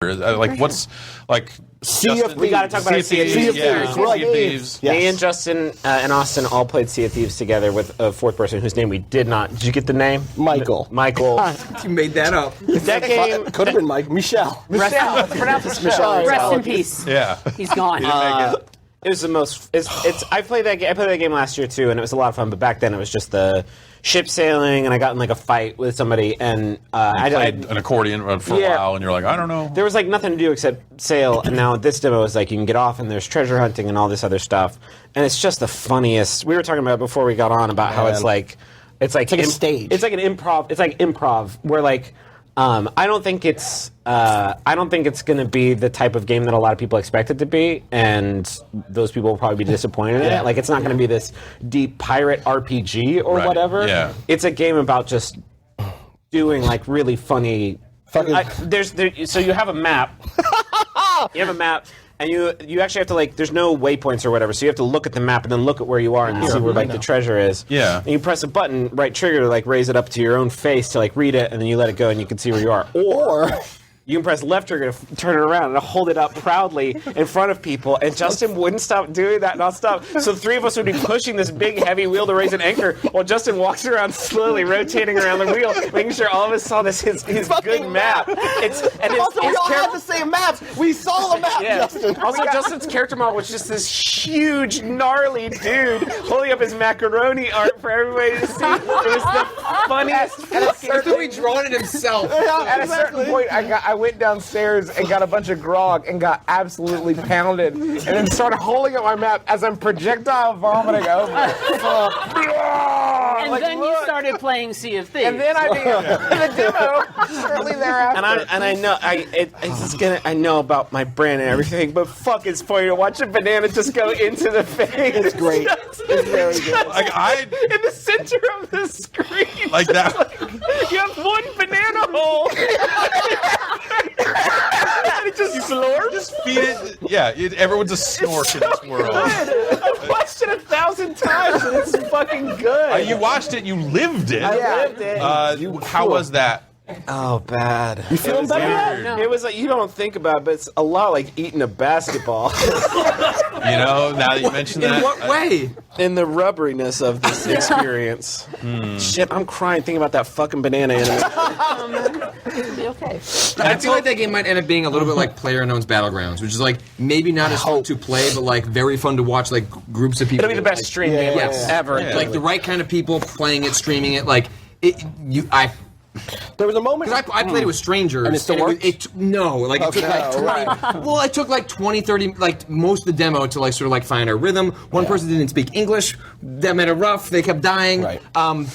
Like what's like? We got to talk about Sea of Thieves. Sea of Thieves. Me and Justin and Austin all played Sea of Thieves together with a fourth person whose name we did not. Did you get the name? Michael. You made that up. That game could have been Mike. Michelle. Rest, pronounce Michelle. Rest in peace. Yeah. He's gone. It was the most. I played that game last year too, and it was a lot of fun. But back then, it was just the ship sailing, and I got in like a fight with somebody, and I played an accordion for a while, and you're like, I don't know. There was like nothing to do except sail, and now this demo is like you can get off, and there's treasure hunting and all this other stuff, and it's just the funniest. We were talking about it before we got on about how it's like a stage. It's like an improv. It's like improv where like. I don't think it's going to be the type of game that a lot of people expect it to be, and those people will probably be disappointed in it. Like, it's not going to be this deep pirate RPG or whatever. Yeah. It's a game about just doing like really funny. So you have a map. You have a map. And you actually have to like, there's no waypoints or whatever, so you have to look at the map and then look at where you are and see where like the treasure is. Yeah. And you press a button, right trigger, to like raise it up to your own face to like read it, and then you let it go and you can see where you are. Or you can press left trigger to turn it around and hold it up proudly in front of people, and Justin wouldn't stop doing that nonstop. So the three of us would be pushing this big heavy wheel to raise an anchor while Justin walks around slowly rotating around the wheel, making sure all of us saw his good map. We all had the same maps. We saw the map, Justin. Also, Justin's character model was just this huge, gnarly dude holding up his macaroni art for everybody to see. It was the funniest fucking thing. He drawn it himself. At a certain point, I went downstairs and got a bunch of grog and got absolutely pounded, and then started holding up my map as I'm projectile vomiting over it. And then you started playing Sea of Thieves. And then I began the demo shortly thereafter. And I know about my brand and everything, but fuck, it's funny to watch a banana just go into the face. It's great. It's very good. Like in the center of the screen. Like that. You have one banana hole. And it just slurps. Just feed it. Yeah, everyone's a snork in this world. I've watched it 1,000 times, and it's fucking good. You watched it. You lived it. I lived it. How was that? Oh, bad. You feeling better yet? No. It was like, you don't think about it, but it's a lot like eating a basketball. Now that you mentioned that. In what way? In the rubberiness of this experience. Shit, I'm crying thinking about that fucking banana anime. It'll be okay. I feel like that game might end up being a little bit like PlayerUnknown's Battlegrounds, which is like maybe not as fun to play, but like very fun to watch like groups of people. It'll be the best stream game ever. Yeah. Like the right kind of people playing it, streaming it. Like There was a moment. Because I played it with strangers. And it still works? It took like 20, 30, like most of the demo to like sort of like find our rhythm. One person didn't speak English. That made it rough. They kept dying. Right. And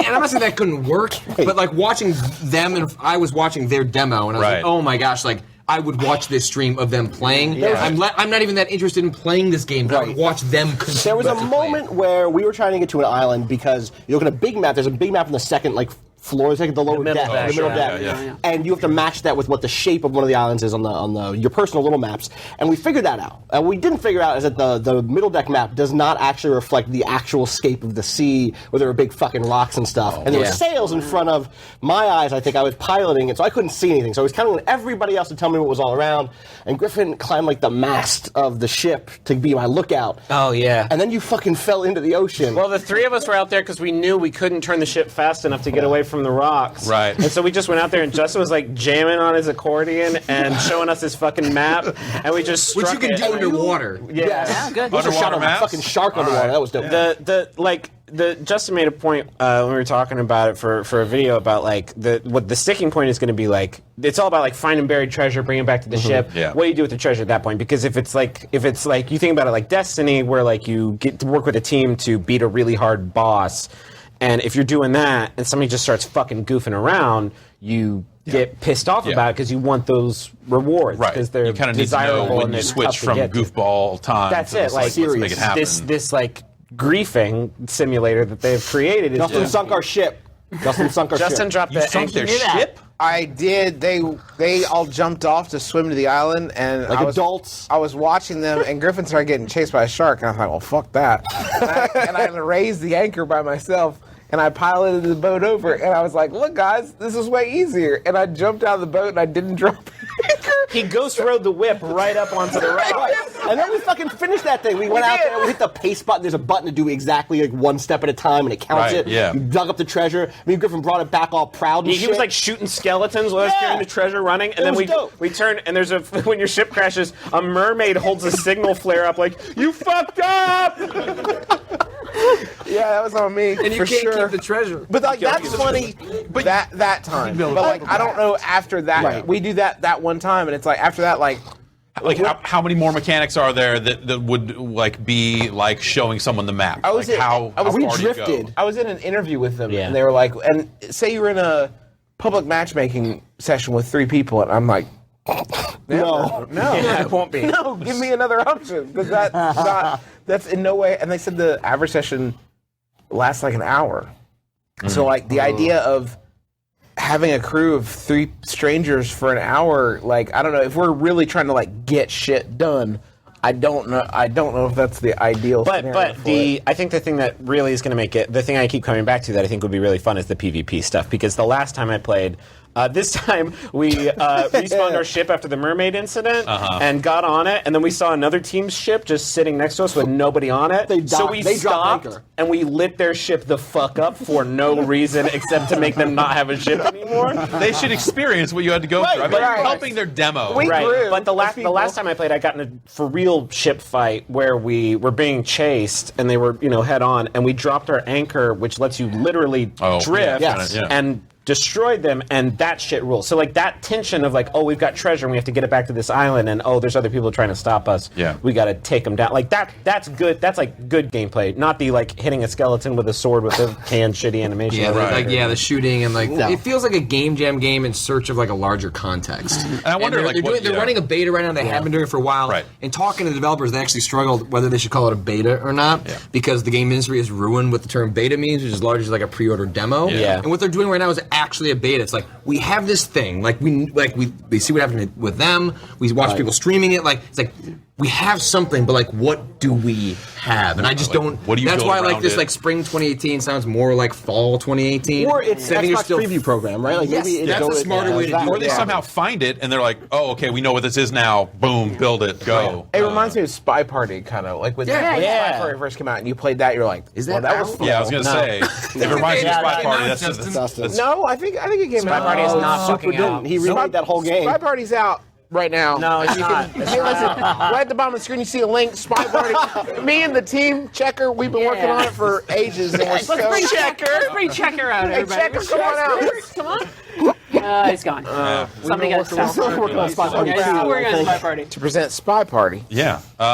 I'm not saying that couldn't work, but like watching them, and I was watching their demo, and I was like, oh my gosh, like I would watch this stream of them playing. Yeah. I'm not even that interested in playing this game, but I would watch them. There was a moment where we were trying to get to an island because you look at a big map. There's a big map in the second floors, like the lower deck, the middle deck, and you have to match that with what the shape of one of the islands is on your personal little maps. And we figured that out. And what we didn't figure out is that the middle deck map does not actually reflect the actual scape of the sea, where there were big fucking rocks and stuff. And there were sails in front of my eyes. I think I was piloting it, so I couldn't see anything. So I was counting on everybody else to tell me what was all around. And Griffin climbed like the mast of the ship to be my lookout. Oh yeah. And then you fucking fell into the ocean. Well, the three of us were out there because we knew we couldn't turn the ship fast enough to get away from the rocks. Right. And so we just went out there, and Justin was like jamming on his accordion and showing us his fucking map, and we just struck Which you can do underwater. Yeah, good. Underwater maps? Fucking shark underwater. That was dope. Justin made a point when we were talking about it for a video about like what the sticking point is going to be like. It's all about like finding buried treasure, bringing it back to the ship. Yeah. What do you do with the treasure at that point? Because if it's like you think about it like Destiny, where like you get to work with a team to beat a really hard boss. And if you're doing that and somebody just starts fucking goofing around, you get pissed off about it because you want those rewards. Right. Because they're you kind of need to desirable know when and you it's switch tough to from get to. goofball time That's to it. Like let's make it happen. This like griefing simulator that they've created is Justin just, sunk our ship. Justin dropped You the sunk their anchor. ship? I did. They all jumped off to swim to the island, and Like adults. I was watching them, and Griffin started getting chased by a shark, and I thought, well, fuck that. And I raised the anchor by myself, and I piloted the boat over, and I was like, look, guys, this is way easier. And I jumped out of the boat, and I didn't drop it. He ghost rode the whip right up onto the right. And then we fucking finished that thing. We went out there, we hit the paste button. There's a button to do exactly like one step at a time, and it counts it. Yeah. You dug up the treasure. Me and Griffin brought it back all proud and He shit. was like shooting skeletons while I was carrying the treasure running, and then we turn, and there's when your ship crashes, a mermaid holds a signal flare up like, "You fucked up!" Yeah, that was on me. And you for can't sure. keep the treasure. But like that's funny. But that time. But like I don't know after that. Right. We do that one time, and it's like after that, like how many more mechanics are there that would like be like showing someone the map? I was like in- how I was- far we do you go? drifted. I was in an interview with them, Yeah. and they were like, and say you were in a public matchmaking session with 3 people, and I'm like, no. It won't be. no, give me another option because that's in no way. And they said the average session lasts like an hour. So like the idea of having a crew of 3 strangers for an hour, like I don't know if we're really trying to like get shit done. I don't know if that's the ideal. But scenario for it. I think the thing that really is going to make it, the thing I keep coming back to that I think would be really fun is the PvP stuff, because the last time I played, this time we respawned our ship after the mermaid incident and got on it, and then we saw another team's ship just sitting next to us with nobody on it. So we they dropped stopped anchor. and we lit their ship the fuck up for no reason except to make them not have a ship anymore. They should experience what you had to go through. I mean, right. you're helping their demo. We Right, grew but the as people. last time I played, I got in a for real ship fight where we were being chased and they were head on, and we dropped our anchor, which lets you literally drift, yes. and destroyed them, and that shit rules. So like that tension of like, oh, we've got treasure and we have to get it back to this island, and oh, there's other people trying to stop us. Yeah. We got to take them down. Like that's good. That's like good gameplay, not the like hitting a skeleton with a sword with a canned shitty animation. Yeah, Right. the shooting and like No. it feels like a game jam game in search of like a larger context. And I wonder, like, they're running a beta right now. They have been doing it for a while. Right. And talking to the developers, they actually struggled whether they should call it a beta or not because the game industry is ruined what the term beta means, which is largely like a pre-order demo. Yeah. And what they're doing right now is actually a beta. It's like we have this thing, like we see what happened with them. We watch people streaming it. Like it's like we have something, but like what do we have? And I just don't. what do you That's build why like around this it? like spring 2018 sounds more like fall 2018. Or it's I think you're Xbox preview program, right? Like Yes, maybe that's a smarter way to do it. Or they Yeah. somehow find it and they're like, oh, okay, we know what this is now. Boom, build it, go. It reminds me of Spy Party, kind of like when Spy Party first came out, and you played that. You're like, Is well, that was out? fun. Yeah, I was gonna say, if it reminds you of Spy Party, that's No, I think it came out. Party is not Super fucking out. didn't. He remade that whole game. Spy Party's out right now. No, it's not. Hey, listen, right at the bottom of the screen, you see a link, Spy Party. Me and the team, Checker, we've been working on it for ages. And we're Let's bring Checker. Let's bring Checker out, everybody. Checker, come on out. Come on. He's gone. Something got Still working on Spy Party Still 2, working I on think. Spy Party. To present Spy Party. Yeah.